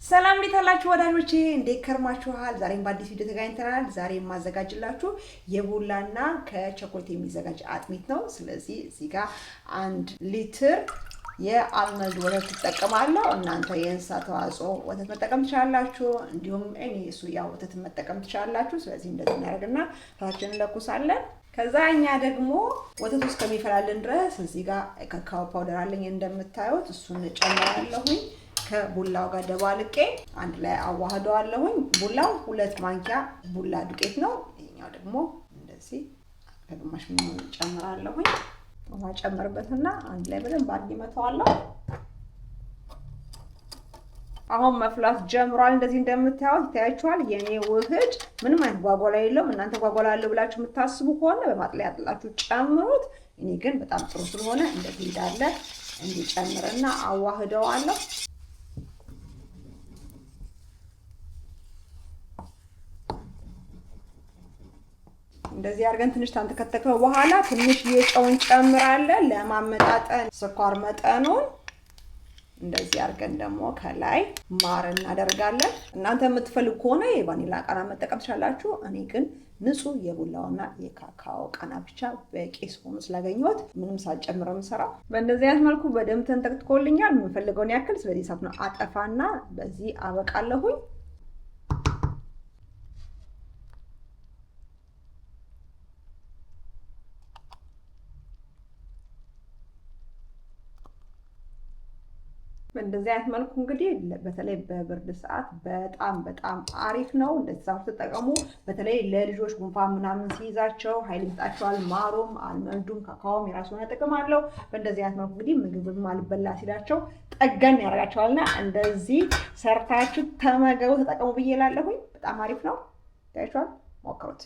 ሰላም እንዴት አላችሁ ወዳጆቼ? እንዴት ከርማችኋል? ዛሬም በአዲስ ቪዲዮ ተገናኝተናል። ዛሬ የማዘጋጅላችሁ የቡላና ከቸኮሌት የሚዘጋጅ አጥሚት ነው። ስለዚህ እዚህ ጋር 1 ሊትር የአልመንድ ወተት ተጠቀማለሁ። እናንተ የእንስሳት ተዋጽኦ ወተት መጠቀም ትችላላችሁ፣ እንዲሁም የሶያ ወተት መጠቀም ትችላላችሁ። ስለዚህ እንደዚህ እናደርግና እሳታችንን እንለኩሳለን። ከዛ እኛ ደግሞ ወተቱ እስከሚፈላልን ድረስ እዚህ ጋር ካካኦ ፓውደር አለኝ እንደምታዩት፣ እሱን ጨምራለሁኝ። ከቡላው ጋር ደባልቄ አንድ ላይ አዋህደዋለሁኝ። ቡላው 2 ማንኪያ ቡላ ዱቄት ነው። ይሄኛው ደግሞ እንደዚህ ከግማሽ ጨምራለሁኝ። ውሃ ጨምርበትና አንድ ላይ በደንብ አድርጌ መተዋለሁ። አሁን መፍላት ጀምሯል። እንደዚህ እንደምታዩት ይታያችኋል። የኔ ውህድ ምንም አይነት ጓጓላ የለውም። እናንተ ጓጓላ አለው ብላችሁ የምታስቡ ከሆነ በማጥለያ አጥላችሁ ጨምሩት። እኔ ግን በጣም ጥሩ ስለሆነ እንደዚህ እንዳለ እንዲጨምርና አዋህደዋለሁ። እንደዚህ አድርገን ትንሽ ታንተከተከው በኋላ ትንሽ የጨው እንጨምራለን ለማመጣጠን ስኳር መጠኑን። እንደዚህ አድርገን ደግሞ ከላይ ማር እናደርጋለን። እናንተ የምትፈልጉ ከሆነ የቫኒላ ቃና መጠቀም ትችላላችሁ። እኔ ግን ንጹህ የቡላውና የካካኦ ቃና ብቻ በቂ ሆኖ ስላገኘሁት ምንም ሳልጨምር የምሰራው። በእንደዚህ አይነት መልኩ በደንብ ተንተክትኮልኛል የምፈልገውን ያክል። ስለዚህ እሳቱን አጠፋና በዚህ አበቃለሁኝ። በእንደዚህ አይነት መልኩ እንግዲህ በተለይ በብርድ ሰዓት በጣም አሪፍ ነው። እንደዚህ ሳፍ ተጠቀሙ። በተለይ ለልጆች ጉንፋን ምናምን ሲይዛቸው ኃይል ይሰጣቸዋል። ማሩም አልመንዱም ካካኦም የራሱ የሆነ ጥቅም አለው። በእንደዚህ አይነት መልኩ እንግዲህ ምግብም አልበላ ሲላቸው ጠገን ያደርጋቸዋልና እንደዚህ ሰርታችሁ ተመገቡ፣ ተጠቀሙ ብዬ እላለሁኝ። በጣም አሪፍ ነው። ታያችኋል፣ ሞክሩት።